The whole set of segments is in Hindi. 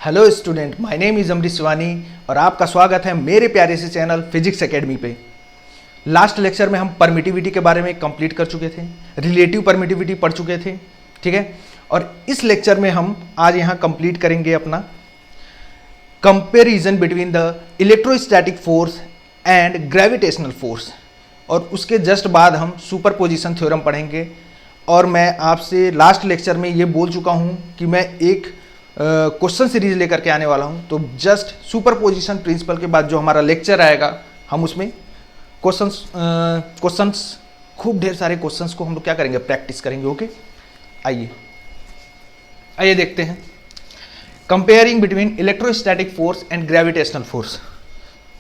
Hello student, my name is Amrish Shivani और आपका स्वागत है मेरे प्यारे से चैनल फिजिक्स एकेडमी पे। लास्ट लेक्चर में हम परमिटिविटी के बारे में कंप्लीट कर चुके थे, रिलेटिव परमिटिविटी पढ़ चुके थे, ठीक है। और इस लेक्चर में हम आज यहाँ कंप्लीट करेंगे अपना comparison between the electrostatic force and gravitational force, और उसके जस्ट बाद हम सुपरपोजिशन थ्योरम पढ़ेंगे। और मैं आपसे लास्ट लेक्चर में ये बोल चुका हूँ कि मैं एक क्वेश्चन सीरीज लेकर के आने वाला हूँ, तो जस्ट सुपरपोजिशन प्रिंसिपल के बाद जो हमारा लेक्चर आएगा हम उसमें क्वेश्चंस खूब ढेर सारे क्वेश्चंस को हम लोग क्या करेंगे, प्रैक्टिस करेंगे। ओके, आइए देखते हैं comparing between electrostatic force and gravitational force.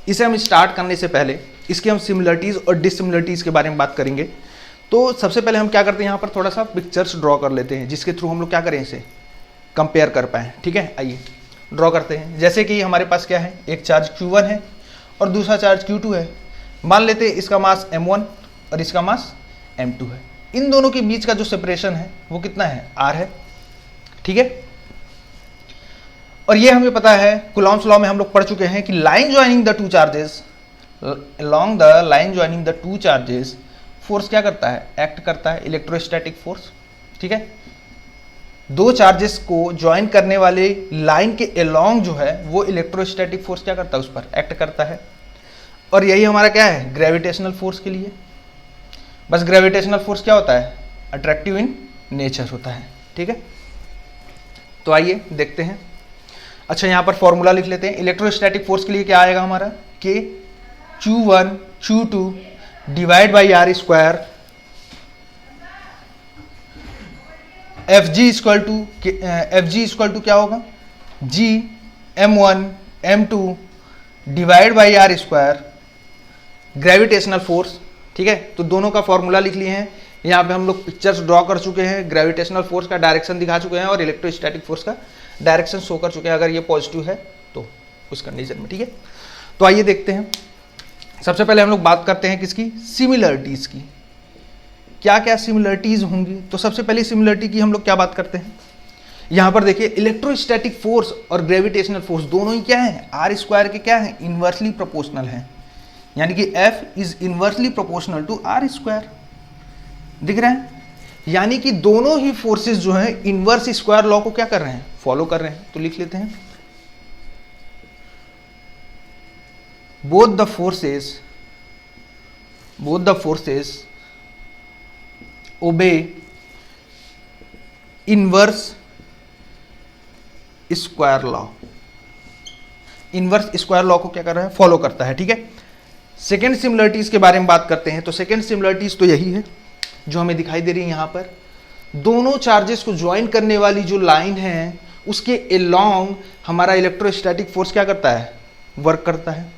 इसे हम स्टार्ट करने से पहले इसके हम सिमिलरिटीज़ और डिससिमिलरिटीज़ के बारे में बात करेंगे। तो सबसे पहले हम क्या करते हैं, यहाँ पर थोड़ा सा पिक्चर्स ड्रॉ कर लेते हैं जिसके थ्रू हम लोग क्या करें, इसे कंपेयर कर पाएँ। ठीक है, आइए ड्रॉ करते हैं। जैसे कि हमारे पास क्या है, एक चार्ज Q1 है और दूसरा चार्ज Q2 है। मान लेते हैं इसका मास M1 और इसका मास M2 है। इन दोनों के बीच का जो सेपरेशन है वो कितना है, R है। ठीक है, और ये हमें पता है, कूलॉम्स लॉ में हम लोग पढ़ चुके हैं कि line joining the two charges, along the line joining the two charges, force क्या करता है, एक्ट करता है, इलेक्ट्रोस्टैटिक फोर्स। ठीक है, दो चार्जेस को ज्वाइन करने वाले लाइन के अलोंग जो है वो इलेक्ट्रोस्टैटिक फोर्स क्या करता है, उस पर एक्ट करता है। और यही हमारा क्या है, ग्रेविटेशनल फोर्स के लिए। बस ग्रेविटेशनल फोर्स क्या होता है, अट्रैक्टिव इन नेचर होता है। ठीक है, तो आइए देखते हैं। अच्छा, यहाँ पर फॉर्मूला लिख लेते हैं। इलेक्ट्रोस्टैटिक फोर्स के लिए क्या आएगा हमारा, कि Q1 Q2 divide by R square, F G equal to क्या होगा, G M1 M2 divide by R square, gravitational force. ठीक है, तो दोनों का फॉर्मूला लिख लिए हैं। यहाँ पे हम लोग पिक्चर्स ड्रॉ कर चुके हैं, ग्रेविटेशनल फोर्स का डायरेक्शन दिखा चुके हैं और इलेक्ट्रोस्टैटिक फोर्स का डायरेक्शन शो कर चुके हैं, अगर ये पॉजिटिव है तो उस कंडीशन में। ठीक है, तो आइए देखते हैं। सबसे पहले हम लोग बात करते हैं किसकी, सिमिलरिटीज़ की। क्या क्या सिमिलरिटीज़ होंगी, तो सबसे पहले सिमिलरिटी की हम लोग क्या बात करते हैं। यहाँ पर देखिए, इलेक्ट्रोस्टैटिक फोर्स और ग्रेविटेशनल फोर्स दोनों ही क्या है, आर स्क्वायर के क्या है, इन्वर्सली प्रोपोर्शनल है। यानी कि F is inversely proportional to R square. दिख रहा है, यानी कि दोनों ही फोर्सेस जो हैं इन्वर्स स्क्वायर लॉ को क्या कर रहे हैं, फॉलो कर रहे हैं। तो लिख लेते हैं, both the forces obey inverse square law. Inverse square law को क्या कर रहा है, फॉलो करता है। ठीक है, सेकेंड सिमिलरिटीज के बारे में बात करते हैं। तो सेकेंड सिमिलरिटीज तो यही है जो हमें दिखाई दे रही है यहाँ पर। दोनों चार्जेस को ज्वाइन करने वाली जो लाइन है उसके अलोंग हमारा इलेक्ट्रोस्टैटिक फोर्स क्या करता है, वर्क करता है।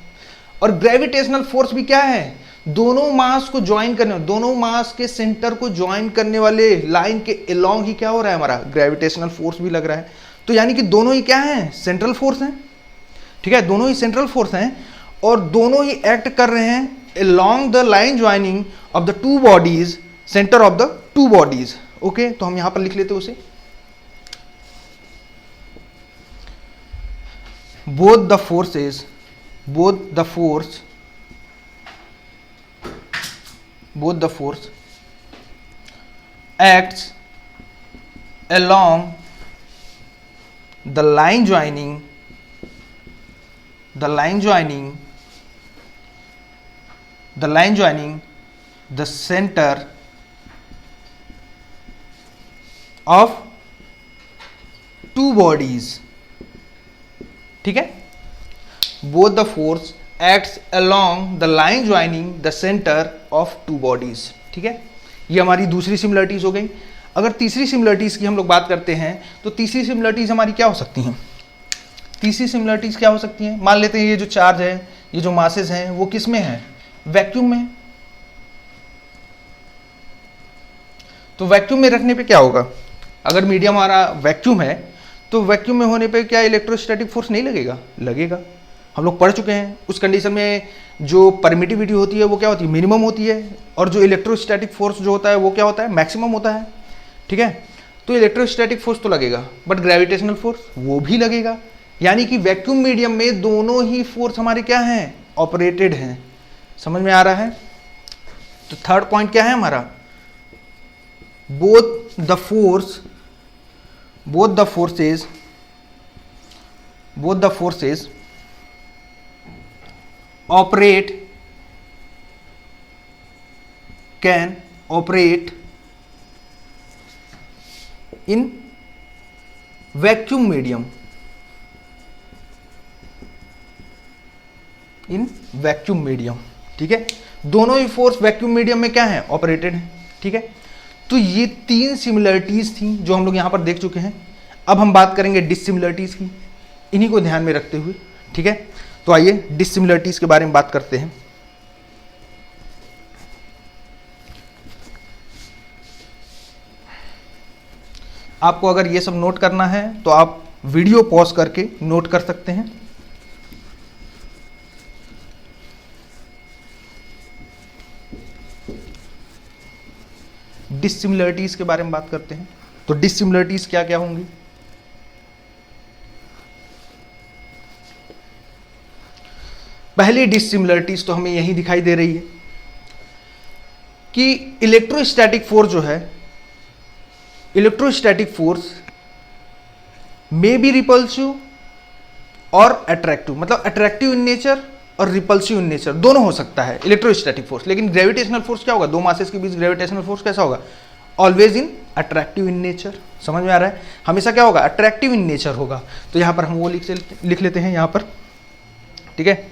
और ग्रेविटेशनल फोर्स भी क्या है, दोनों मास को ज्वाइन करने, दोनों मास के सेंटर को ज्वाइन करने वाले लाइन के अलोंग ही क्या हो रहा है, हमारा ग्रेविटेशनल फोर्स भी लग रहा है। तो यानी कि दोनों ही क्या हैं, सेंट्रल फोर्स हैं। ठीक है, दोनों ही सेंट्रल फोर्स हैं और दोनों ही एक्ट कर रहे हैं along the line joining of the two bodies, centre of the two bodies. Okay, तो हम यहां पर लिख लेते हैं उसे, both the force acts along the line joining the center of two bodies। ठीक है, both the force acts along the line joining the center of two bodies। ठीक है, ये हमारी दूसरी सिमिलरिटीज हो गई। अगर तीसरी सिमिलरिटीज की हम लोग बात करते हैं तो तीसरी सिमिलरिटीज हमारी क्या हो सकती हैं, तीसरी सिमिलरिटीज क्या हो सकती हैं। मान लेते हैं ये जो चार्ज है, ये जो मासेस हैं वो किस में है, वैक्यूम में। तो वैक्यूम में रखने पे क्या होगा, अगर मीडियम हमारा वैक्यूम है तो वैक्यूम में होने पे क्या इलेक्ट्रोस्टैटिक फोर्स नहीं लगेगा, लगेगा। हम लोग पढ़ चुके हैं, उस कंडीशन में जो परमिटिविटी होती है वो क्या होती है, मिनिमम होती है, और जो इलेक्ट्रोस्टैटिक फोर्स जो होता है वो क्या होता है, मैक्सिमम होता है। ठीक है, तो इलेक्ट्रोस्टैटिक फोर्स तो लगेगा, बट ग्रेविटेशनल फोर्स वो भी लगेगा। यानी कि वैक्यूम मीडियम में दोनों ही फोर्स हमारे क्या हैं, ऑपरेटेड हैं। समझ में आ रहा है? तो थर्ड पॉइंट क्या है हमारा, both the forces can operate in vacuum medium, ठीक है। दोनों ही फोर्स वैक्यूम मीडियम में क्या है, ऑपरेटेड है, ठीक है। तो ये तीन सिमिलरिटीज थी जो हम लोग यहां पर देख चुके हैं। अब हम बात करेंगे डिसिमिलरिटीज की, इन्हीं को ध्यान में रखते हुए, ठीक है। तो आइए डिसिमिलरिटीज के बारे में बात करते हैं। आपको अगर ये सब नोट करना है तो आप वीडियो पॉज करके नोट कर सकते हैं। डिसिमिलरिटीज के बारे में बात करते हैं। तो डिसिमिलरिटीज क्या क्या होंगी? पहली डिसिमिलरिटीज तो हमें यही दिखाई दे रही है कि इलेक्ट्रोस्टैटिक फोर्स जो है, electrostatic force may be repulsive और अट्रैक्टिव, मतलब अट्रैक्टिव इन नेचर और रिपल्सिव इन नेचर, दोनों हो सकता है इलेक्ट्रोस्टैटिक फोर्स। लेकिन ग्रेविटेशनल फोर्स क्या होगा, दो मासेस के बीच ग्रेविटेशनल फोर्स कैसा होगा, always in attractive in nature. समझ में आ रहा है? हमेशा क्या होगा, अट्रैक्टिव इन नेचर होगा। तो यहां पर हम वो लिख लेते हैं यहां पर, ठीक है।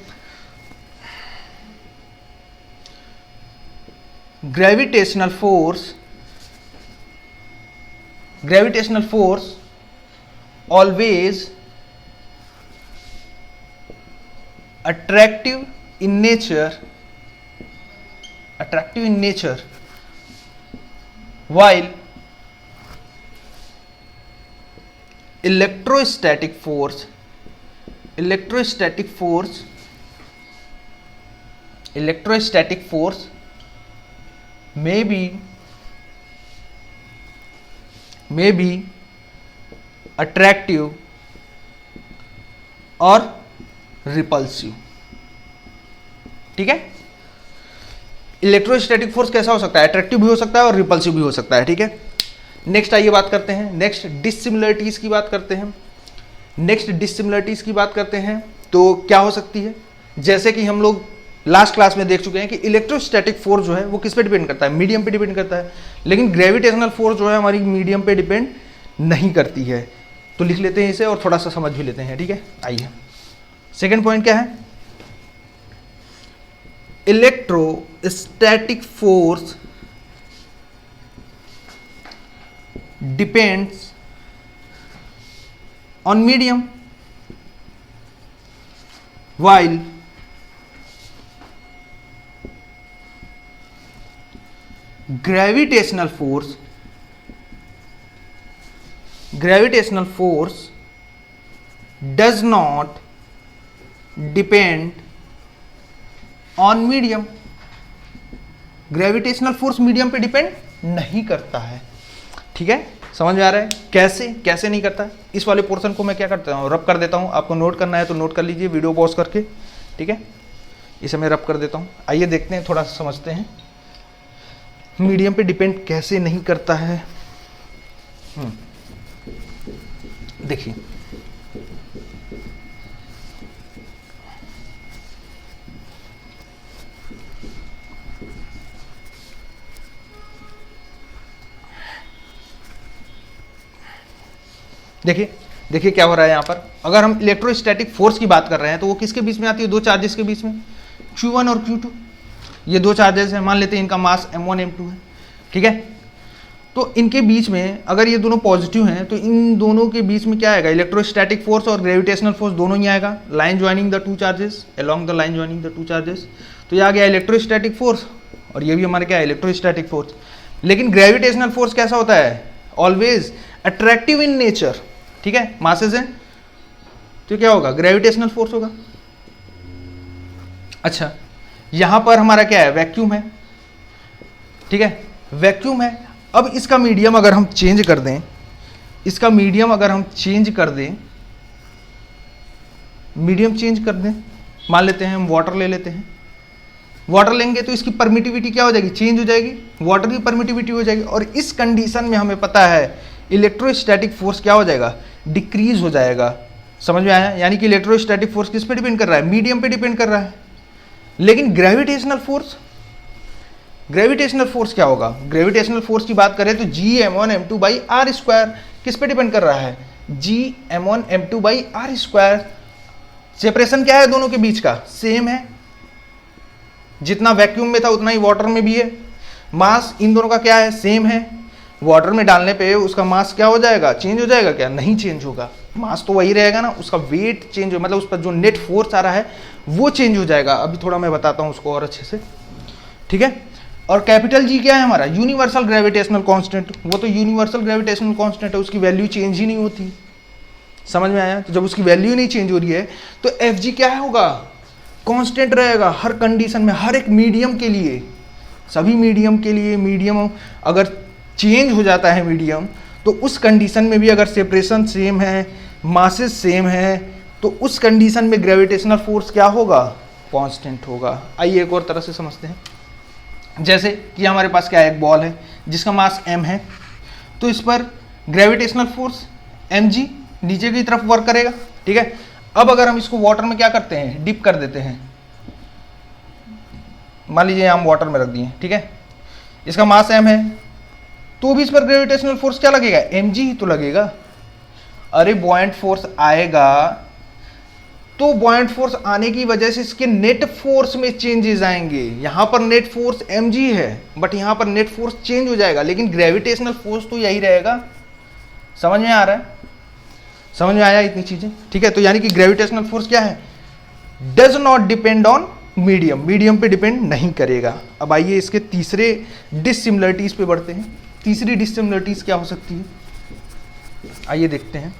Gravitational force always attractive in nature, while electrostatic force may be attractive और रिपल्सिव, ठीक है। इलेक्ट्रोस्टैटिक फोर्स कैसा हो सकता है, अट्रैक्टिव भी हो सकता है और रिपल्सिव भी हो सकता है, ठीक है। नेक्स्ट आइए बात करते हैं, नेक्स्ट डिसिमिलरिटीज की बात करते हैं। तो क्या हो सकती है, जैसे कि हम लोग लास्ट क्लास में देख चुके हैं कि इलेक्ट्रोस्टैटिक फोर्स जो है वो किस पे डिपेंड करता है, मीडियम पे डिपेंड करता है। लेकिन ग्रेविटेशनल फोर्स जो है हमारी मीडियम पे डिपेंड नहीं करती है। तो लिख लेते हैं इसे और थोड़ा सा समझ भी लेते हैं, ठीक है। आइए सेकंड पॉइंट क्या है, electrostatic force depends on medium while gravitational force does not depend on medium। Gravitational force medium पे डिपेंड नहीं करता है, ठीक है। समझ में आ रहा है कैसे नहीं करता है? इस वाले पोर्शन को मैं क्या करता हूँ, रब कर देता हूँ। आपको नोट करना है तो नोट कर लीजिए वीडियो पॉज करके, ठीक है। इसे मैं रब कर देता हूँ। आइए देखते हैं, थोड़ा सा समझते हैं मीडियम पे डिपेंड कैसे नहीं करता है। देखिए देखिए क्या हो रहा है यहाँ पर। अगर हम इलेक्ट्रोस्टैटिक फोर्स की बात कर रहे हैं तो वो किसके बीच में आती है, दो चार्जेस के बीच में, Q1 और Q2। ये दो चार्जेस हैं, मान लेते हैं इनका मास m1 m2 है, ठीक है। तो इनके बीच में अगर ये दोनों पॉजिटिव हैं तो इन दोनों के बीच में क्या आएगा, इलेक्ट्रोस्टैटिक फोर्स और ग्रेविटेशनल फोर्स दोनों ही आएगा। Line joining the two charges, along the line joining the two charges. तो ये आ गया इलेक्ट्रोस्टैटिक फोर्स और ये भी हमारा क्या है, इलेक्ट्रोस्टैटिक फोर्स। लेकिन ग्रेविटेशनल फोर्स कैसा होता है, ऑलवेज अट्रैक्टिव इन नेचर, ठीक है। मासेस हैं तो क्या होगा, ग्रेविटेशनल फोर्स होगा। अच्छा, यहां पर हमारा क्या है, वैक्यूम है, ठीक है, वैक्यूम है। अब इसका मीडियम अगर हम चेंज कर दें, मीडियम चेंज कर दें, मान लेते हैं हम वाटर ले लेते हैं, वाटर लेंगे तो इसकी परमिटिविटी क्या हो जाएगी, चेंज हो जाएगी, वाटर की परमिटिविटी हो जाएगी, और इस कंडीशन में हमें पता है इलेक्ट्रोस्टैटिक फोर्स क्या हो जाएगा, डिक्रीज हो जाएगा। समझ में आया? यानी कि इलेक्ट्रोस्टैटिक फोर्स किस पे डिपेंड कर रहा है, मीडियम पे डिपेंड कर रहा है। लेकिन ग्रेविटेशनल फोर्स, ग्रेविटेशनल फोर्स क्या होगा, ग्रेविटेशनल फोर्स की बात करें तो Gm1m2/r² किस पे डिपेंड कर रहा है, Gm1m2/r²। सेपरेशन क्या है दोनों के बीच का, सेम है, जितना वैक्यूम में था उतना ही वाटर में भी है। मास इन दोनों का क्या है, सेम है। वाटर में डालने पे उसका मास क्या हो जाएगा, चेंज हो जाएगा क्या, नहीं चेंज होगा, मास तो वही रहेगा ना, उसका वेट चेंज हो, मतलब उस पर जो नेट फोर्स आ रहा है वो चेंज हो जाएगा। अभी थोड़ा मैं बताता हूँ उसको और अच्छे से, ठीक है। और कैपिटल जी क्या है हमारा, यूनिवर्सल ग्रेविटेशनल कांस्टेंट, वो तो यूनिवर्सल ग्रेविटेशनल कांस्टेंट है, उसकी वैल्यू चेंज ही नहीं होती। समझ में आया? तो जब उसकी वैल्यू नहीं चेंज हो रही है तो एफ जी क्या होगा, कांस्टेंट रहेगा हर कंडीशन में, हर एक मीडियम के लिए, सभी मीडियम के लिए। मीडियम अगर चेंज हो जाता है मीडियम, तो उस कंडीशन में भी अगर सेपरेशन सेम है, मासेस सेम है, तो उस कंडीशन में ग्रेविटेशनल फोर्स क्या होगा, कांस्टेंट होगा। आइए एक और तरह से समझते हैं। जैसे कि हमारे पास क्या है, एक बॉल है जिसका मास m है, तो इस पर ग्रेविटेशनल फोर्स mg नीचे की तरफ वर्क करेगा, ठीक है। अब अगर हम इसको वाटर में क्या करते हैं, डिप कर देते हैं, मान लीजिए हम वाटर में रख दिए, ठीक है, इसका मास m है, तो भी इस पर ग्रेविटेशनल फोर्स क्या लगेगा, mg ही तो लगेगा। अरे बॉयंट फोर्स आएगा तो बॉयंट फोर्स आने की वजह से इसके नेट फोर्स में चेंजेस आएंगे। यहां पर नेट फोर्स mg है, बट यहां पर नेट फोर्स चेंज हो जाएगा, लेकिन ग्रेविटेशनल फोर्स तो यही रहेगा। समझ में आ रहा है, समझ में आया इतनी चीजें, ठीक है। तो यानी कि ग्रेविटेशनल फोर्स क्या है, does not depend on medium, medium पे डिपेंड नहीं करेगा। अब आइए इसके तीसरे डिसिमिलरिटीज पे बढ़ते हैं। तीसरी डिसिमिलरिटीज क्या हो सकती है, आइए देखते हैं।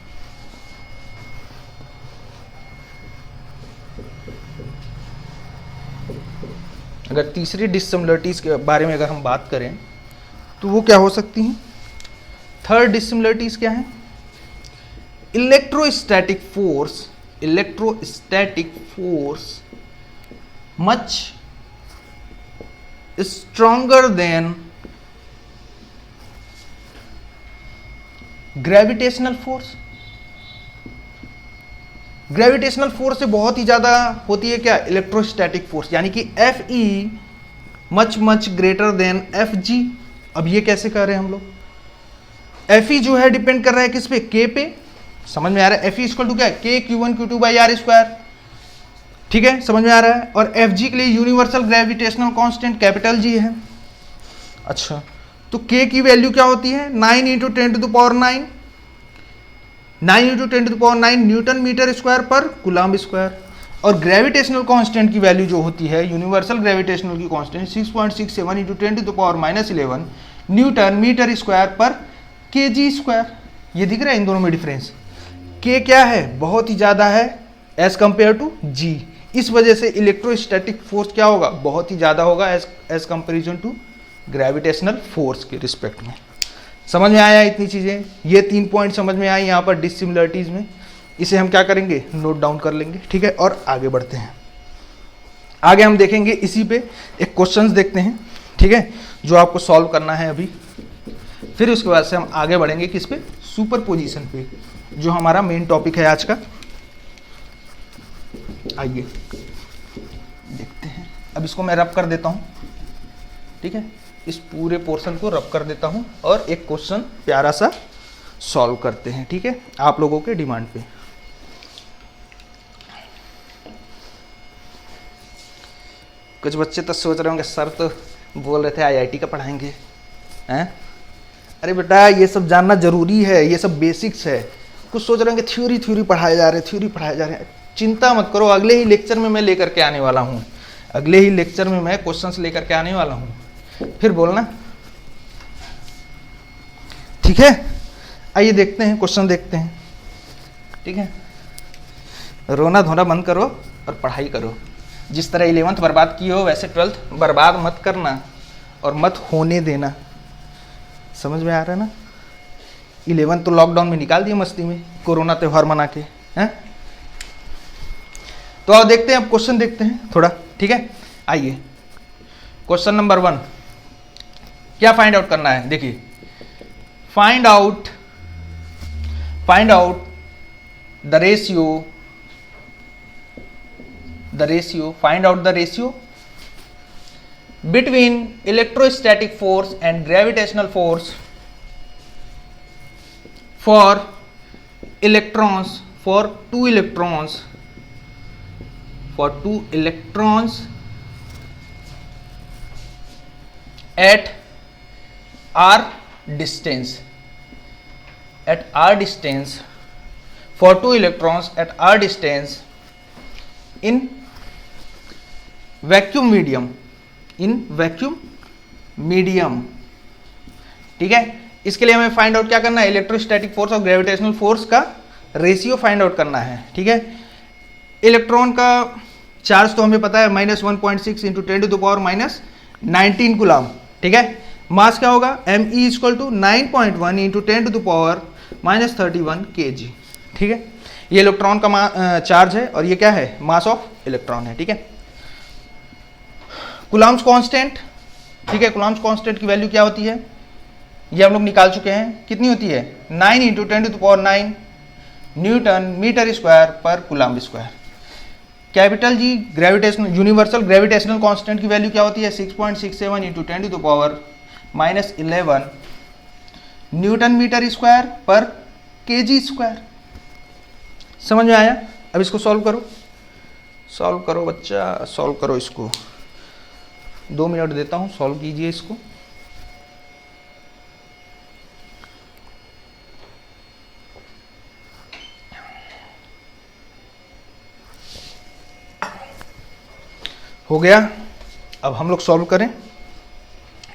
अगर तीसरी डिसिमिलरिटीज के बारे में अगर हम बात करें तो वो क्या हो सकती हैं। थर्ड डिसिमिलरिटीज क्या है, electrostatic force, electrostatic force much stronger than gravitational force. Gravitational force से बहुत ही ज्यादा होती है क्या, इलेक्ट्रोस्टैटिक फोर्स, यानी कि F E much much greater than F G. अब ये कैसे कर रहे हैं हम लोग, एफ ई जो है डिपेंड कर रहा है किस पे, के पे। समझ में आ रहा है, एफ ई इक्वल टू क्या है, के Q1Q2/r², ठीक है, समझ में आ रहा है। और एफ जी के लिए universal gravitational constant capital G है। अच्छा, तो के की वैल्यू क्या होती है, 9 × 10⁹, 9 × 10⁹ न्यूटन मीटर स्क्वायर पर कूलम्ब स्क्वायर। और ग्रेविटेशनल कांस्टेंट की वैल्यू जो होती है, यूनिवर्सल ग्रेविटेशनल की कांस्टेंट 6.67 × 10⁻11 न्यूटन मीटर स्क्वायर पर kg स्क्वायर। ये दिख रहा है इन दोनों में डिफरेंस, k क्या है, बहुत ही ज्यादा है एज कंपेयर टू g, इस वजह से इलेक्ट्रोस्टैटिक फोर्स क्या होगा, बहुत ही ज्यादा होगा as comparison to gravitational force के रिस्पेक्ट में। समझ में आया इतनी चीजें, ये 3 पॉइंट समझ में आई यहाँ पर डिसिमिलरिटीज में। इसे हम क्या करेंगे, नोट डाउन कर लेंगे, ठीक है। और आगे बढ़ते हैं, आगे हम देखेंगे इसी पे एक क्वेश्चंस देखते हैं, ठीक है, जो आपको सॉल्व करना है अभी। फिर उसके बाद से हम आगे बढ़ेंगे किस पे, सुपरपोजिशन पे, जो हमारा मेन टॉपिक है आज का। आइए देखते हैं, अब इसको मैं रब कर देता हूँ, ठीक है, इस पूरे पोर्शन को रब कर देता हूँ और एक क्वेश्चन प्यारा सा सॉल्व करते हैं, ठीक है, आप लोगों के डिमांड पे। कुछ बच्चे तो सोच रहे होंगे सर तो बोल रहे थे आईआईटी का पढ़ाएंगे, हैं? अरे बेटा ये सब जानना जरूरी है, ये सब बेसिक्स है। कुछ सोच रहे होंगे थ्योरी पढ़ाए जा रहे हैं, थ्योरी पढ़ाए जा रहे हैं। चिंता मत करो, अगले ही लेक्चर में मैं लेकर के आने वाला हूँ, अगले ही लेक्चर में मैं क्वेश्चंस लेकर के आने वाला हूँ, फिर बोलना, ठीक है। आइए देखते हैं, क्वेश्चन देखते हैं, ठीक है। रोना धोना बंद करो और पढ़ाई करो। जिस तरह 11th बर्बाद की हो वैसे 12th बर्बाद मत करना और मत होने देना। समझ में आ रहा है ना, 11th तो लॉकडाउन में निकाल दिए मस्ती में, कोरोना त्यौहार मना के, हैं। तो आओ देखते हैं, अब क्वेश्चन देखते हैं थोड़ा, ठीक है। आइए क्वेश्चन नंबर 1, क्या फाइंड आउट करना है, देखिए find out the ratio find out the ratio between electrostatic force and gravitational force for two electrons at r distance for two electrons at r distance in vacuum medium, ठीक है। इसके लिए हमें फाइंड आउट क्या करना है, इलेक्ट्रोस्टैटिक फोर्स और ग्रेविटेशनल फोर्स का रेशियो फाइंड आउट करना है, ठीक है। इलेक्ट्रॉन का चार्ज तो हमें पता है -1.6 इंटू 10⁻⁻19 कूलम, ठीक है। मास क्या होगा, Me = 9.1 इंटू 10⁻31 kg, ठीक है। ये इलेक्ट्रॉन का चार्ज है और ये क्या है, मास ऑफ इलेक्ट्रॉन है, ठीक है। कूलम्ब्स कांस्टेंट, ठीक है, कूलम्ब्स कांस्टेंट की वैल्यू क्या होती है, ये हम लोग निकाल चुके हैं, कितनी होती है 9 इंटू 10⁻9 न्यूटन मीटर स्क्वायर पर coulomb square. Capital G gravitational universal gravitational constant की वैल्यू क्या होती है 6.67 इंटू 10⁻11 न्यूटन मीटर स्क्वायर पर केजी स्क्वायर। समझ में आया। अब इसको सॉल्व करो बच्चा, सॉल्व करो इसको, 2 मिनट देता हूं, सॉल्व कीजिए इसको। हो गया, अब हम लोग सॉल्व करें,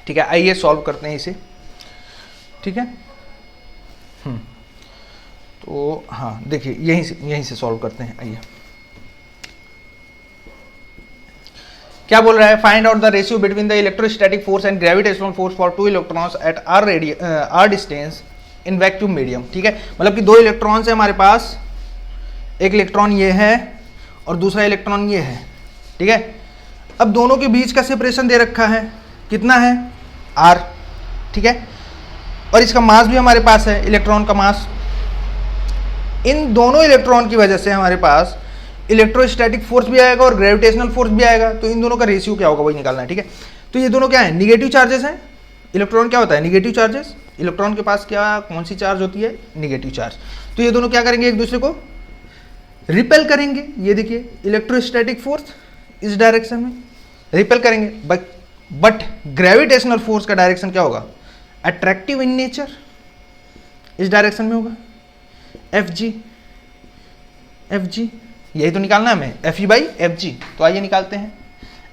ठीक है। आइए सॉल्व करते हैं इसे, ठीक है। तो हाँ देखिए यहीं से सॉल्व करते हैं। आइए क्या बोल रहा है, find out the ratio between the electrostatic force and gravitational force for 2 electrons at r distance in vacuum medium, ठीक है। मतलब कि 2 इलेक्ट्रॉन्स है हमारे पास, एक इलेक्ट्रॉन ये है और दूसरा इलेक्ट्रॉन ये है, ठीक है। अब दोनों के बीच का सेपरेशन दे रखा है, कितना है r, ठीक है। और इसका मास भी हमारे पास है, इलेक्ट्रॉन का मास। इन दोनों इलेक्ट्रॉन की वजह से हमारे पास इलेक्ट्रोस्टैटिक फोर्स भी आएगा और ग्रेविटेशनल फोर्स भी आएगा, तो इन दोनों का रेशियो क्या होगा वही निकालना है, ठीक है। तो ये दोनों क्या है, निगेटिव चार्जेस हैं। इलेक्ट्रॉन क्या होता है, निगेटिव चार्जेस। इलेक्ट्रॉन के पास कौन सी चार्ज होती है, निगेटिव चार्ज। तो ये दोनों क्या करेंगे, एक दूसरे को रिपेल करेंगे। ये देखिए इलेक्ट्रोस्टैटिक फोर्स इस डायरेक्शन में रिपेल करेंगे, बट ग्रेविटेशनल फोर्स का डायरेक्शन क्या होगा, अट्रैक्टिव इन नेचर, इस डायरेक्शन में होगा, एफ जी। यही तो निकालना है हमें, Fe/Fg। तो आइए निकालते हैं,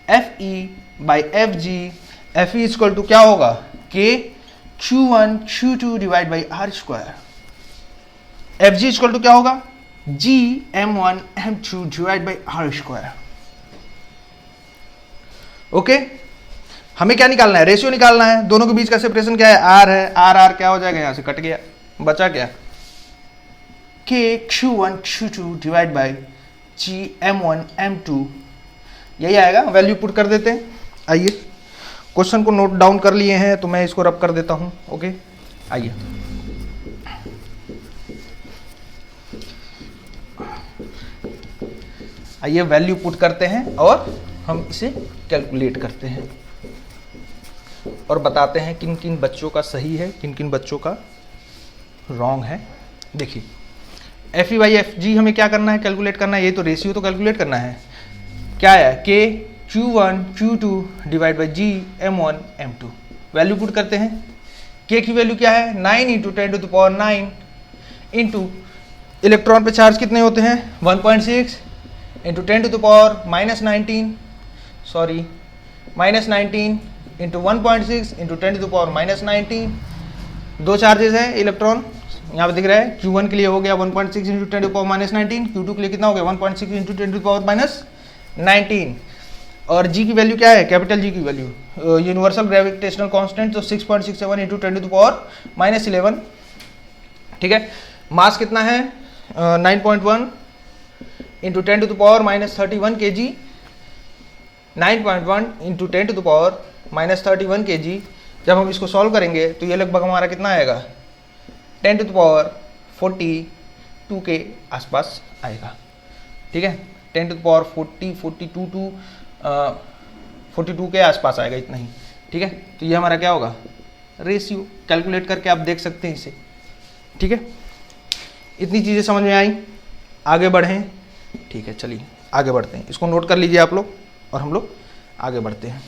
Fe/Fg, Fe = क्या होगा, K/Q1/Q2 divide by r square. Fg = क्या होगा, G/m1/m2 divide by r square. Okay, हमें क्या निकालना है, रेशियो निकालना है। दोनों के बीच का सेपरेशन क्या है, r है, r क्या हो जाएगा, यहां से कट गया, बचा क्या, K/Q1/Q2 डिवाइड बाई G/m1/m2, यही आएगा। वैल्यू पुट कर देते हैं। आइए क्वेश्चन को नोट डाउन कर लिए हैं तो मैं इसको रब कर देता हूं। ओके आइए वैल्यू पुट करते हैं और हम इसे कैलकुलेट करते हैं और बताते हैं किन किन बच्चों का सही है, किन किन बच्चों का रॉन्ग है। देखिए Fe/Fg हमें क्या करना है, कैलकुलेट करना है। ये तो रेशियो तो कैलकुलेट करना है, क्या है, K/Q1/Q2 divide by G/m1/m2। Value put करते हैं। K की वैल्यू क्या है, 9 इंटू 10⁻9 इंटू इलेक्ट्रॉन पे चार्ज कितने होते हैं, 1.6 इंटू 10⁻−19 इंटू 1.6 इंटू 10⁻−19। दो चार्जेस हैं इलेक्ट्रॉन, यहाँ पे दिख रहा है। Q1 के लिए हो गया 1.6 इंटू 10⁻−19, Q2 के लिए कितना हो गया 1.6 इंटू 10⁻−19। और G की वैल्यू क्या है, कैपिटल G की वैल्यू यूनिवर्सल ग्रेविटेशनल कांस्टेंट, तो 6.67 इंटू 10⁻−11, ठीक है। मास कितना है 9.1 into 10 to the power minus 31 kg, 9.1 into 10 to the power minus 31 kg। जब हम इसको सॉल्व करेंगे तो ये लगभग हमारा कितना आएगा, 10 टू द पावर 42 के आसपास आएगा। ठीक है, 10 टू द पावर 42 के आसपास आएगा, इतना ही। ठीक है, तो ये हमारा क्या होगा, रेशियो। कैलकुलेट करके आप देख सकते हैं इसे। ठीक है, इतनी चीज़ें समझ में आई, आगे बढ़ें। ठीक है, चलिए आगे बढ़ते हैं। इसको नोट कर लीजिए आप लोग और हम लोग आगे बढ़ते हैं।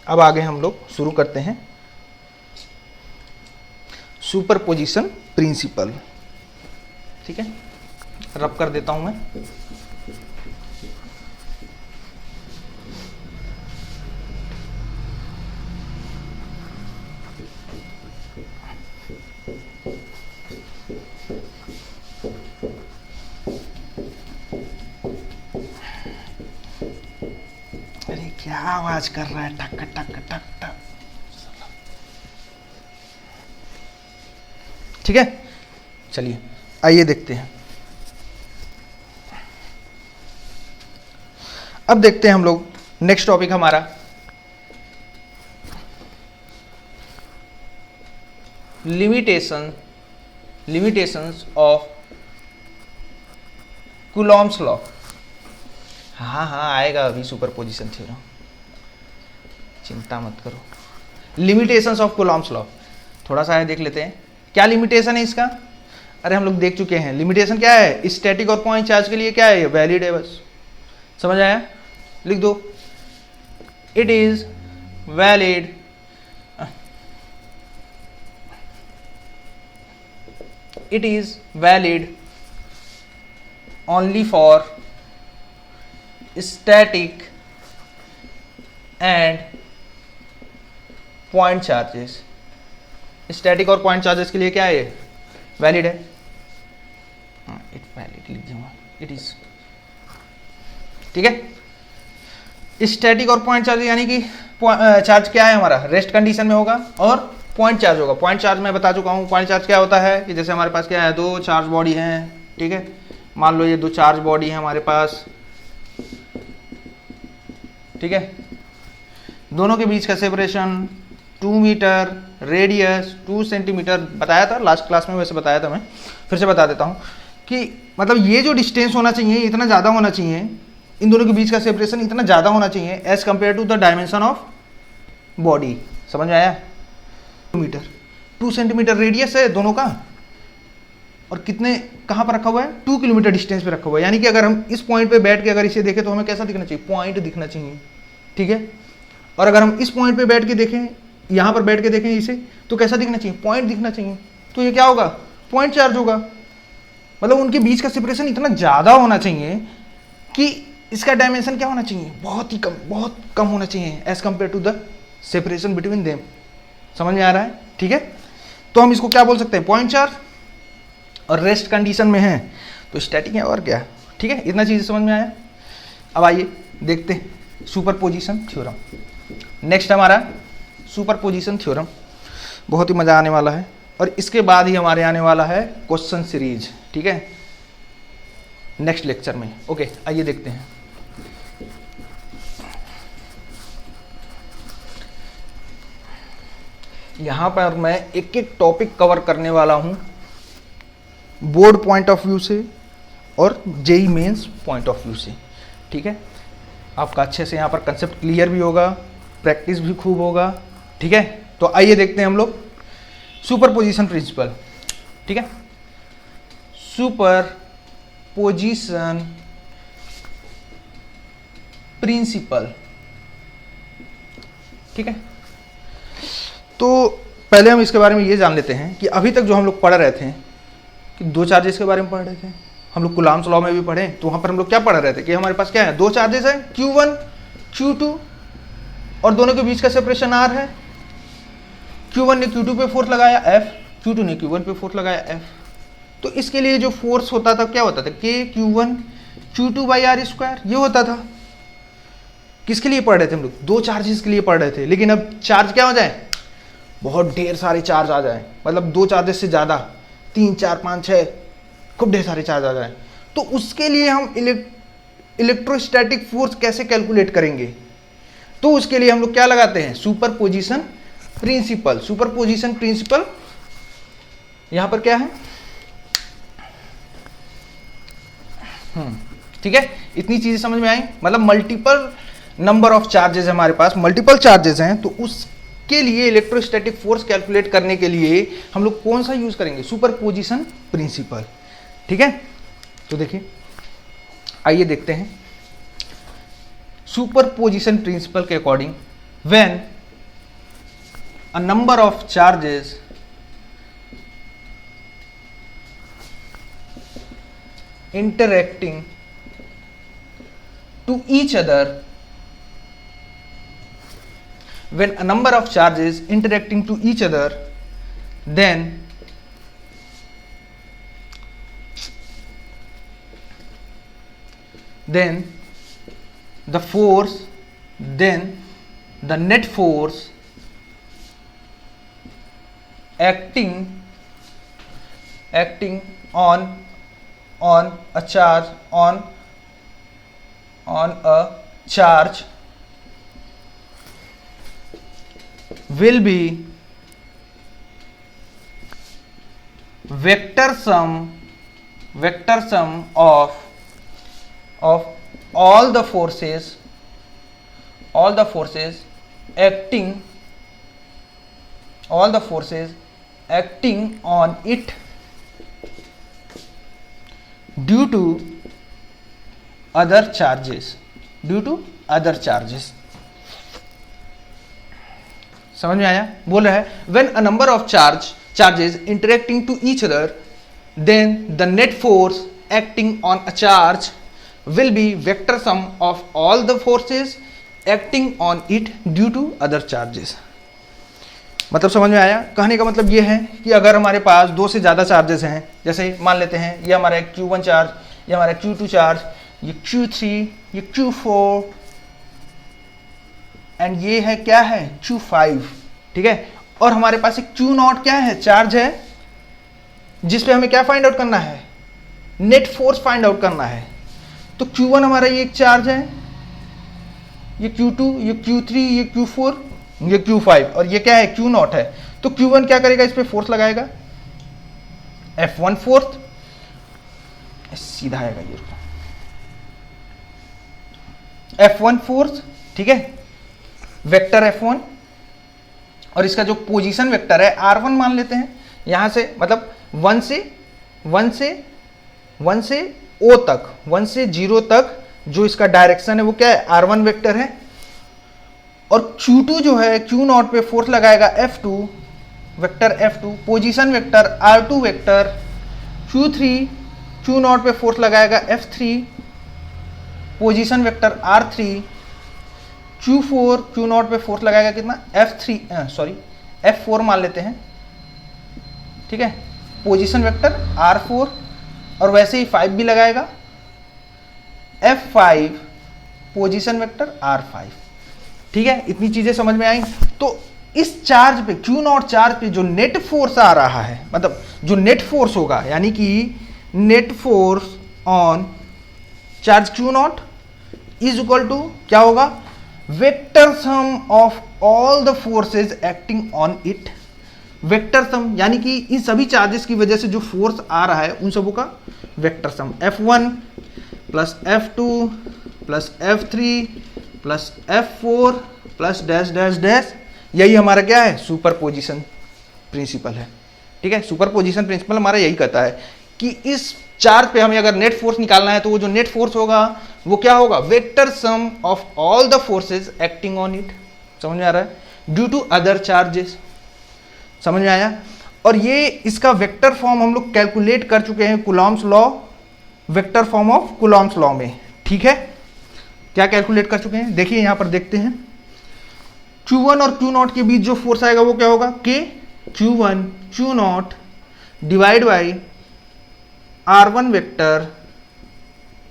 अब आगे हम लोग शुरू करते हैं सुपरपोजिशन प्रिंसिपल। ठीक है, रब कर देता हूं मैं। अरे क्या आवाज कर रहा है, टक टक टक टक। ठीक है, चलिए आइए देखते हैं। अब देखते हैं हम लोग नेक्स्ट टॉपिक हमारा लिमिटेशंस ऑफ कूलॉम्स लॉ। हाँ आएगा अभी सुपरपोजिशन थ्योरम, चिंता मत करो। लिमिटेशंस ऑफ कूलॉम्स लॉ थोड़ा सा है, देख लेते हैं क्या लिमिटेशन है इसका। अरे हम लोग देख चुके हैं लिमिटेशन क्या है, स्टैटिक और पॉइंट चार्ज के लिए क्या है, वैलिड है, बस समझ आया। लिख दो, it is valid only for static and point charges। Static और पॉइंट चार्जेस के लिए क्या है, वैलिड है। इट वैलिड लिख दूंगा, इट इज। ठीक है, स्टैटिक और पॉइंट चार्ज यानी कि चार्ज क्या है हमारा, रेस्ट कंडीशन में होगा, और पॉइंट चार्ज होगा। पॉइंट चार्ज मैं बता चुका हूँ। पॉइंट चार्ज क्या होता है कि जैसे हमारे पास क्या है, दो चार्ज बॉडी हैं। ठीक है, मान लो ये दो चार्ज बॉडी है हमारे पास। ठीक है, दोनों के बीच का सेपरेशन 2 मीटर, रेडियस 2 सेंटीमीटर बताया था लास्ट क्लास में, वैसे बताया था मैं, फिर से बता देता हूँ कि मतलब ये जो डिस्टेंस होना चाहिए इतना ज़्यादा होना चाहिए, इन दोनों के बीच का सेपरेशन इतना ज़्यादा होना चाहिए as compare to the dimension of body. समझ में आया। 2 मीटर 2 सेंटीमीटर रेडियस है दोनों का, और कितने कहाँ पर रखा हुआ है, 2 किलोमीटर डिस्टेंस पे रखा हुआ है। यानी कि अगर हम इस पॉइंट पे बैठ के अगर इसे देखें तो हमें कैसा दिखना चाहिए, पॉइंट दिखना चाहिए। ठीक है, और अगर हम इस पॉइंट पे बैठ के देखें, यहाँ पर बैठ के देखें इसे, तो कैसा दिखना चाहिए, पॉइंट दिखना चाहिए। तो ये क्या होगा, पॉइंट चार्ज होगा। मतलब उनके बीच का सेपरेशन इतना ज़्यादा होना चाहिए कि इसका डायमेंशन क्या होना चाहिए, बहुत कम होना चाहिए as compare to the separation between them. समझ में आ रहा है। ठीक है, तो हम इसको क्या बोल सकते हैं, पॉइंट चार्ज। और रेस्ट कंडीशन में है तो स्टैटिक है, और क्या। ठीक है, इतना चीज़ समझ में आया। अब आइए देखते हैं सुपरपोजिशन थ्योरम। नेक्स्ट हमारा सुपरपोजिशन थ्योरम, बहुत ही मज़ा आने वाला है, और इसके बाद ही हमारे आने वाला है क्वेश्चन सीरीज। ठीक है, नेक्स्ट लेक्चर में। ओके, आइए देखते हैं। यहाँ पर मैं एक एक टॉपिक कवर करने वाला हूँ, बोर्ड पॉइंट ऑफ व्यू से और JEE mains point of view से। ठीक है, आपका अच्छे से यहाँ पर कंसेप्ट क्लियर भी होगा, प्रैक्टिस भी खूब होगा। ठीक है, तो आइए देखते हैं हम लोग सुपरपोजिशन प्रिंसिपल। ठीक है, सुपरपोजिशन प्रिंसिपल। ठीक है, तो पहले हम इसके बारे में ये जान लेते हैं कि अभी तक जो हम लोग पढ़ रहे थे कि दो चार्जेस के बारे में पढ़ रहे थे, हम लोग कूलॉम्स लॉ में भी पढ़े, तो वहाँ पर हम लोग क्या पढ़ रहे थे कि हमारे पास क्या है, दो चार्जेस हैं Q1 Q2, और दोनों के बीच का सेपरेशन R है। Q1 ने Q2 पे फोर्स लगाया F, Q2 ने Q1 पे फोर्स लगाया F। तो इसके लिए जो फोर्स होता था क्या होता था, K Q1 Q2 by R square, ये होता था। किसके लिए पढ़ रहे थे हम लोग? 2 चार्जेस के लिए पढ़ रहे थे, लेकिन अब चार्ज क्या हो जाए, बहुत ढेर सारे चार्ज आ जाए, मतलब 2 चार्जेस से ज़्यादा, 3 4 5 6 खूब ढेर सारे चार्ज आ जाए, तो उसके लिए हम इलेक्ट्रोस्टैटिक फोर्स कैसे कैलकुलेट करेंगे? तो उसके लिए हम लोग क्या लगाते हैं, सुपरपोजिशन प्रिंसिपल। सुपरपोजिशन प्रिंसिपल यहां पर क्या है, ठीक है, इतनी चीजें समझ में आई। मतलब मल्टीपल नंबर ऑफ चार्जेस हमारे पास, मल्टीपल चार्जेस हैं, तो उसके लिए इलेक्ट्रोस्टैटिक फोर्स कैलकुलेट करने के लिए हम लोग कौन सा यूज करेंगे, सुपरपोजिशन प्रिंसिपल। ठीक है, तो देखिए आइए देखते हैं सुपरपोजिशन प्रिंसिपल के according, when a number of charges interacting to each other, when a number of charges interacting to each other, then the force, then the net force acting on a charge, on a charge will be vector sum of all the forces acting on it due to other charges, समझ में आया? बोल रहा है when a number of charges interacting to each other, then the net force acting on a charge will be vector sum of all the forces acting on it due to other charges। मतलब समझ में आया? कहने का मतलब ये है कि अगर हमारे पास 2 से ज़्यादा चार्जेस हैं, जैसे मान लेते हैं ये हमारा एक Q1 चार्ज, ये हमारा Q2 चार्ज, ये Q3, ये Q4 एंड ये है क्या है Q5, ठीक है, और हमारे पास एक Q0 क्या है, चार्ज है, जिसपे हमें क्या फाइंड आउट करना है, नेट फोर्स फाइंड आउट करना है। तो Q1 हमारा ये एक चार्ज है, ये Q2, ये Q3, ये Q4, ये Q5 और ये क्या है Q0 है। तो Q1 क्या करेगा, इस पे फोर्स लगाएगा F1 फोर्स, सीधा आएगा ये F1 फोर्स, ठीक है, वेक्टर F1, और इसका जो पोजीशन वेक्टर है R1 मान लेते हैं, यहां से मतलब 1 से O तक, 1 से 0 तक जो इसका डायरेक्शन है वो क्या है, R1 वेक्टर है। और Q2 जो है Q0 पे फोर्स लगाएगा F2 vector, F2 position vector R2 vector, Q3 Q0 पे फोर्स लगाएगा F3 position vector R3, Q4 Q0 पे फोर्स लगाएगा कितना, F4 मान लेते हैं, ठीक है, पोजीशन वेक्टर R4, और वैसे ही 5 भी लगाएगा F5 पोजीशन वेक्टर R5। ठीक है, इतनी चीजें समझ में आई। तो इस चार्ज पे Q0 चार्ज पे जो नेट फोर्स आ रहा है, मतलब जो नेट फोर्स होगा, यानी कि net force on charge Q0 is equal to क्या होगा, vector sum of all the forces acting on it. Vector sum यानी कि इन सभी चार्जेस की वजह से जो फोर्स आ रहा है उन सबों का vector sum, F1 plus F2 plus F3 plus F4 plus dash dash dash, यही हमारा क्या है, सुपरपोजिशन प्रिंसिपल है। ठीक है, सुपरपोजिशन प्रिंसिपल हमारा यही कहता है कि इस चार्ज पे हमें अगर नेट फोर्स निकालना है तो वो जो नेट फोर्स होगा वो क्या होगा, vector sum of all the forces acting on it. समझ में आ रहा है, ड्यू टू अदर चार्जेस। समझ में आया। और ये इसका वेक्टर फॉर्म हम लोग कैलकुलेट कर चुके हैं Coulomb's law, vector form of Coulomb's law में। ठीक है, क्या कैलकुलेट कर चुके हैं, देखिए यहां पर देखते हैं। Q1 और Q0 के बीच जो फोर्स आएगा वो क्या होगा, K Q1 Q0 divide by R1 vector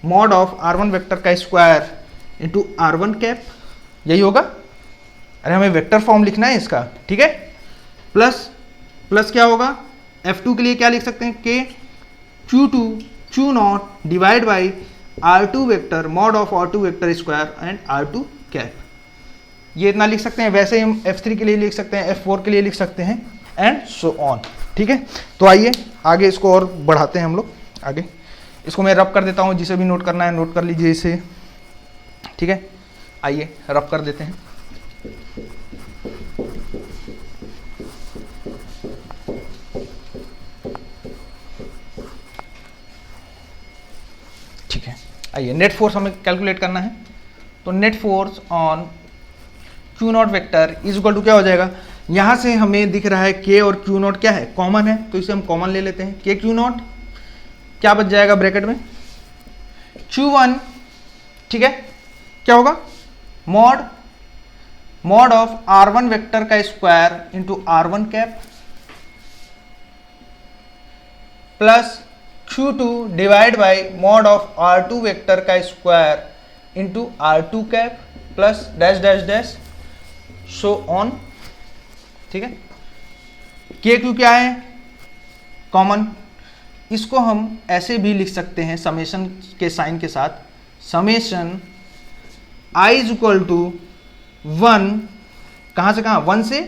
mod of R1 vector का स्क्वायर इंटू R1 कैप यही होगा। अरे हमें वेक्टर फॉर्म लिखना है इसका, ठीक है। प्लस क्या होगा, F2 के लिए क्या लिख सकते हैं, K Q not divide by R2 vector mod of R2 vector square and R2 cap, ये इतना लिख सकते हैं। वैसे हम F3 के लिए लिख सकते हैं, F4 के लिए लिख सकते हैं एंड सो ऑन, ठीक है। तो आइए आगे इसको और बढ़ाते हैं हम लोग आगे। इसको मैं रब कर देता हूँ, जिसे भी नोट करना है नोट कर लीजिए इसे, ठीक है। आइए रब कर देते हैं। ठीक है, आइए नेट फोर्स हमें कैलकुलेट करना है। तो net force on Q naught vector is equal to क्या हो जाएगा, यहाँ से हमें दिख रहा है K और Q नॉट क्या है, कॉमन है, तो इसे हम कॉमन ले लेते हैं। K Q नॉट क्या बच जाएगा ब्रैकेट में, Q1, ठीक है, क्या होगा, मॉड ऑफ R1 वेक्टर का square into R1 cap plus Q2 divide by mod of R2 vector का square into R2 cap plus dash dash dash so on, ठीक है। K Q क्या है, कॉमन, इसको हम ऐसे भी लिख सकते हैं समेशन के साइन के साथ, summation I is equal to 1, कहाँ से कहाँ, 1 से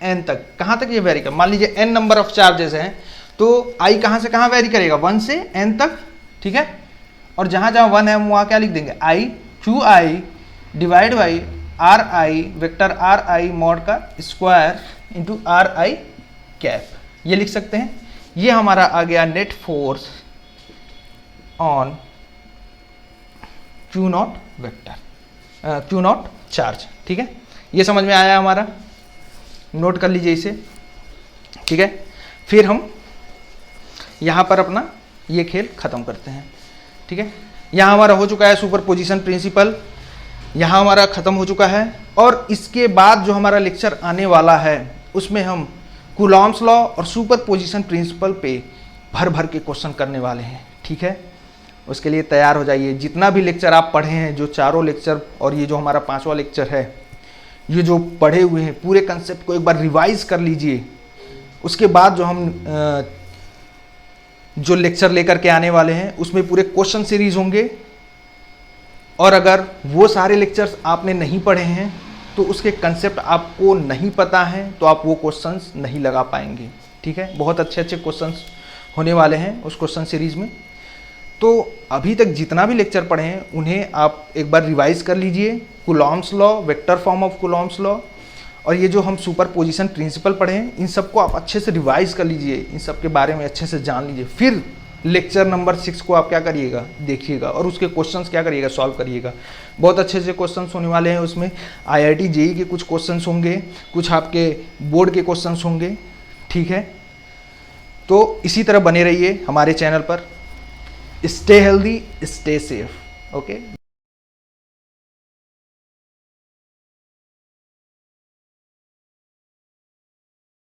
n तक, कहाँ तक ये वेरी कर, मान लीजिए n नंबर ऑफ चार्जेस हैं, तो I कहाँ से कहाँ वेरी करेगा, 1 से n तक, ठीक है। और जहाँ जहाँ 1 है हम वहाँ क्या लिख देंगे, I QI divide by RI vector RI mod का स्क्वायर इंटू RI कैप, ये लिख सकते हैं। ये हमारा आ गया net force on Q naught vector, Q not charge, ठीक है। ये समझ में आया हमारा, नोट कर लीजिए इसे, ठीक है। फिर हम यहाँ पर अपना ये खेल ख़त्म करते हैं, ठीक है। यहाँ हमारा हो चुका है सुपरपोजिशन प्रिंसिपल, यहाँ हमारा ख़त्म हो चुका है। और इसके बाद जो हमारा लेक्चर आने वाला है उसमें हम कूलॉम्स लॉ और सुपरपोजिशन प्रिंसिपल पे भर भर के क्वेश्चन करने वाले हैं, ठीक है। उसके लिए तैयार हो जाइए। जितना भी लेक्चर आप पढ़े हैं, जो चारों लेक्चर और ये जो हमारा 5वां लेक्चर है, ये जो पढ़े हुए हैं पूरे कंसेप्ट को एक बार रिवाइज कर लीजिए। उसके बाद जो हम जो लेक्चर लेकर के आने वाले हैं उसमें पूरे क्वेश्चन सीरीज होंगे, और अगर वो सारे लेक्चर्स आपने नहीं पढ़े हैं तो उसके कंसेप्ट आपको नहीं पता है तो आप वो क्वेश्चंस नहीं लगा पाएंगे, ठीक है। बहुत अच्छे अच्छे क्वेश्चंस होने वाले हैं उस क्वेश्चन सीरीज में। तो अभी तक जितना भी लेक्चर पढ़े हैं उन्हें आप एक बार रिवाइज कर लीजिए। Coulomb's law, vector form of Coulomb's law, और ये जो हम सुपरपोजिशन प्रिंसिपल पढ़े हैं, इन सबको आप अच्छे से रिवाइज कर लीजिए, इन सब के बारे में अच्छे से जान लीजिए। फिर लेक्चर नंबर 6 को आप क्या करिएगा, देखिएगा और उसके क्वेश्चंस क्या करिएगा, सॉल्व करिएगा। बहुत अच्छे से क्वेश्चंस होने वाले हैं उसमें। IIT JEE के कुछ क्वेश्चंस होंगे, कुछ आपके बोर्ड के क्वेश्चंस होंगे, ठीक है। तो इसी तरह बने रहिए हमारे चैनल पर। Stay healthy, stay safe, okay.